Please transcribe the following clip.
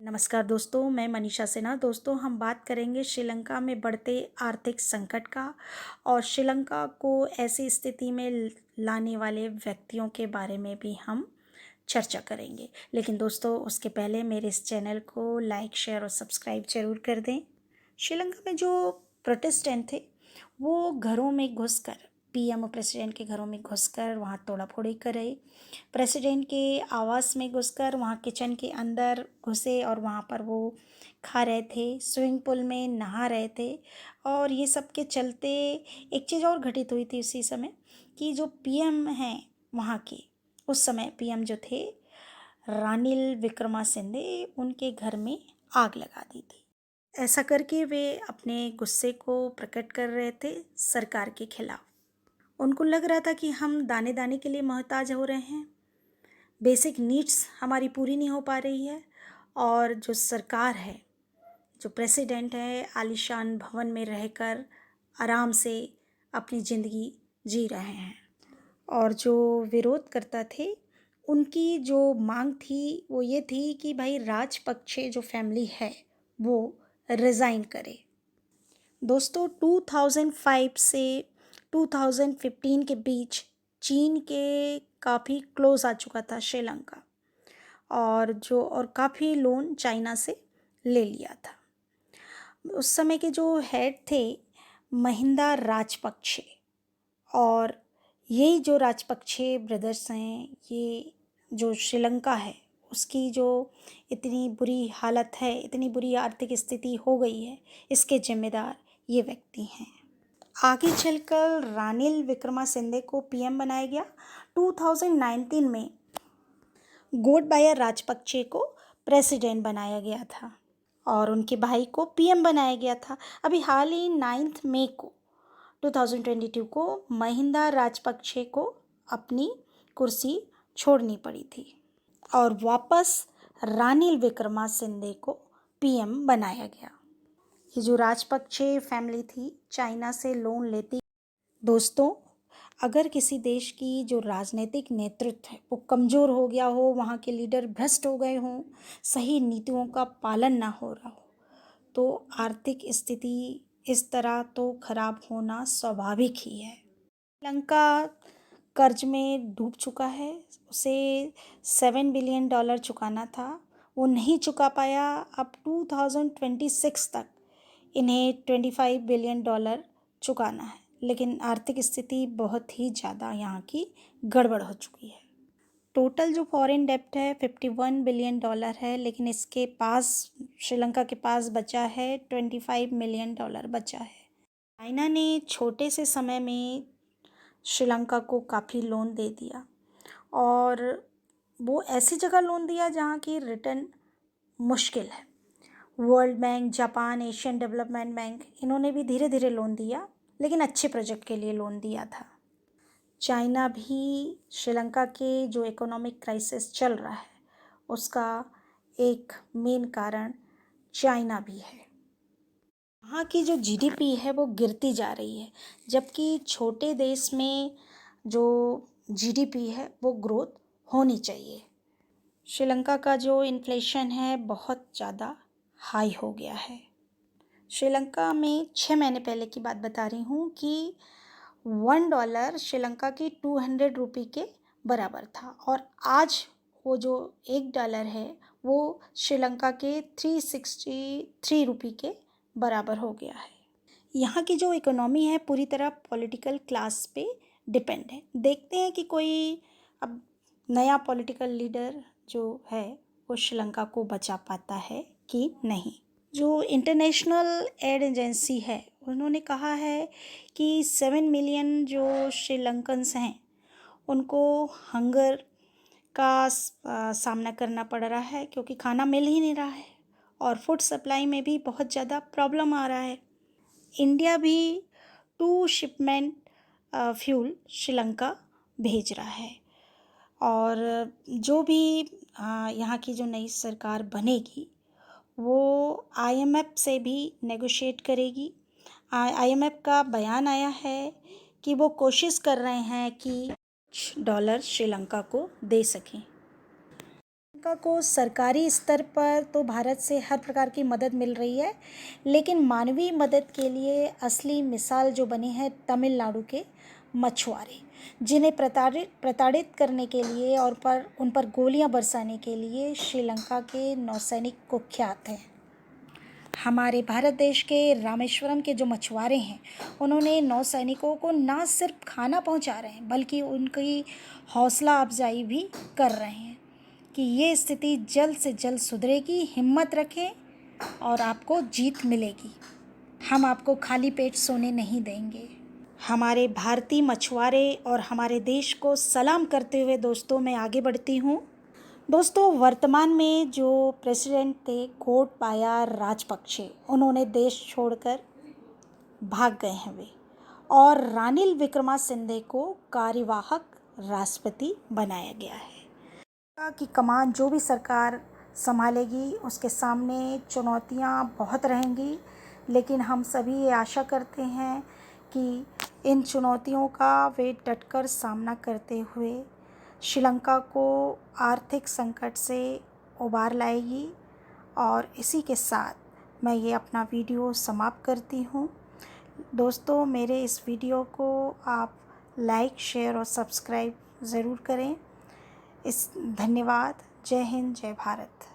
नमस्कार दोस्तों, मैं मनीषा सिन्हा। दोस्तों, हम बात करेंगे श्रीलंका में बढ़ते आर्थिक संकट का और श्रीलंका को ऐसी स्थिति में लाने वाले व्यक्तियों के बारे में भी हम चर्चा करेंगे। लेकिन दोस्तों, उसके पहले मेरे इस चैनल को लाइक, शेयर और सब्सक्राइब ज़रूर कर दें। श्रीलंका में जो प्रोटेस्टेंट थे, वो घरों में घुसकर पीएम और प्रेसिडेंट के घरों में घुसकर वहाँ तोड़ाफोड़ी करे। प्रेसिडेंट के आवास में घुसकर वहाँ किचन के अंदर घुसे और वहाँ पर वो खा रहे थे, स्विमिंग पूल में नहा रहे थे। और ये सब के चलते एक चीज़ और घटित हुई थी उसी समय कि जो पीएम हैं वहाँ के, उस समय पीएम जो थे रानिल विक्रमासिंघे, उनके घर में आग लगा दी थी। ऐसा करके वे अपने गुस्से को प्रकट कर रहे थे सरकार के खिलाफ। उनको लग रहा था कि हम दाने दाने के लिए मोहताज हो रहे हैं, बेसिक नीड्स हमारी पूरी नहीं हो पा रही है और जो सरकार है, जो प्रेसिडेंट है, आलीशान भवन में रहकर आराम से अपनी ज़िंदगी जी रहे हैं। और जो विरोध करता थे, उनकी जो मांग थी वो ये थी कि भाई राजपक्षे जो फैमिली है वो रिज़ाइन करे। दोस्तों, 2005 से 2015 के बीच चीन के काफ़ी क्लोज आ चुका था श्रीलंका, और काफ़ी लोन चाइना से ले लिया था। उस समय के जो हेड थे महिंदा राजपक्षे, और यही जो राजपक्षे ब्रदर्स हैं, ये जो श्रीलंका है उसकी जो इतनी बुरी हालत है, इतनी बुरी आर्थिक स्थिति हो गई है, इसके जिम्मेदार ये व्यक्ति हैं। आगे चलकर रानिल विक्रमासिंघे को पीएम बनाया गया। 2019 में गोटबाया राजपक्षे को प्रेसिडेंट बनाया गया था और उनके भाई को पीएम बनाया गया था। अभी हाल ही 9 मई को 2022 को महिंदा राजपक्षे को अपनी कुर्सी छोड़नी पड़ी थी और वापस रानिल विक्रमासिंघे को पीएम बनाया गया। ये जो राजपक्षे फैमिली थी, चाइना से लोन लेती। दोस्तों, अगर किसी देश की जो राजनीतिक नेतृत्व है वो कमज़ोर हो गया हो, वहाँ के लीडर भ्रष्ट हो गए हों, सही नीतियों का पालन ना हो रहा हो, तो आर्थिक स्थिति इस तरह तो खराब होना स्वाभाविक ही है। श्रीलंका कर्ज में डूब चुका है। उसे $7 बिलियन चुकाना था, वो नहीं चुका पाया। अब 2026 तक इन्हें $25 बिलियन चुकाना है, लेकिन आर्थिक स्थिति बहुत ही ज़्यादा यहाँ की गड़बड़ हो चुकी है। टोटल जो फॉरेन डेप्ट है $51 बिलियन है, लेकिन इसके पास, श्रीलंका के पास बचा है $25 मिलियन बचा है। चाइना ने छोटे से समय में श्रीलंका को काफ़ी लोन दे दिया, और वो ऐसी जगह लोन दिया जहाँ की रिटर्न मुश्किल है। World bank, Japan, Asian development bank, इन्होंने भी धीरे धीरे लोन दिया, लेकिन अच्छे प्रोजेक्ट के लिए लोन दिया था। चाइना भी श्रीलंका के जो इकोनॉमिक क्राइसिस चल रहा है उसका एक मेन कारण चाइना भी है। वहाँ की जो जीडीपी है वो गिरती जा रही है, जबकि छोटे देश में जो जीडीपी है वो ग्रोथ होनी चाहिए। श्रीलंका का जो इन्फ्लेशन है बहुत ज़्यादा हाई हो गया है। श्रीलंका में 6 महीने पहले की बात बता रही हूँ कि $1 श्रीलंका की 200 रुपये के बराबर था, और आज वो जो $1 है वो श्रीलंका के 363 रुपये के बराबर हो गया है। यहाँ की जो इकोनॉमी है पूरी तरह पॉलिटिकल क्लास पे डिपेंड है। देखते हैं कि कोई अब नया पॉलिटिकल लीडर जो है वो श्रीलंका को बचा पाता है कि नहीं। जो इंटरनेशनल एड एजेंसी है उन्होंने कहा है कि 7 मिलियन जो श्रीलंकन्स हैं उनको हंगर का सामना करना पड़ रहा है, क्योंकि खाना मिल ही नहीं रहा है और फूड सप्लाई में भी बहुत ज़्यादा प्रॉब्लम आ रहा है। इंडिया भी 2 शिपमेंट फ्यूल श्रीलंका भेज रहा है, और जो भी यहाँ की जो नई सरकार बनेगी वो आईएमएफ से भी नेगोशिएट करेगी। आईएमएफ का बयान आया है कि वो कोशिश कर रहे हैं कि $कुछ श्रीलंका को दे सकें। श्रीलंका को सरकारी स्तर पर तो भारत से हर प्रकार की मदद मिल रही है, लेकिन मानवीय मदद के लिए असली मिसाल जो बने हैं तमिलनाडु के मछुआरे, जिन्हें प्रताड़ित करने के लिए और उन पर गोलियां बरसाने के लिए श्रीलंका के नौसैनिक कुख्यात हैं। हमारे भारत देश के रामेश्वरम के जो मछुआरे हैं, उन्होंने नौसैनिकों को ना सिर्फ खाना पहुंचा रहे हैं, बल्कि उनकी हौसला अफजाई भी कर रहे हैं कि ये स्थिति जल्द से जल्द सुधरेगी, हिम्मत रखें और आपको जीत मिलेगी। हम आपको खाली पेट सोने नहीं देंगे। हमारे भारतीय मछुआरे और हमारे देश को सलाम करते हुए दोस्तों मैं आगे बढ़ती हूँ। दोस्तों, वर्तमान में जो प्रेसिडेंट थे गोटबाया राजपक्षे, उन्होंने देश छोड़कर भाग गए हैं वे, और रानिल विक्रमासिंघे को कार्यवाहक राष्ट्रपति बनाया गया है। कि कमान जो भी सरकार संभालेगी उसके सामने चुनौतियां बहुत रहेंगी, लेकिन हम सभी ये आशा करते हैं कि इन चुनौतियों का वे डटकर सामना करते हुए श्रीलंका को आर्थिक संकट से उबार लाएगी। और इसी के साथ मैं ये अपना वीडियो समाप्त करती हूँ। दोस्तों, मेरे इस वीडियो को आप लाइक, शेयर और सब्सक्राइब ज़रूर करें। धन्यवाद। जय हिंद, जय भारत।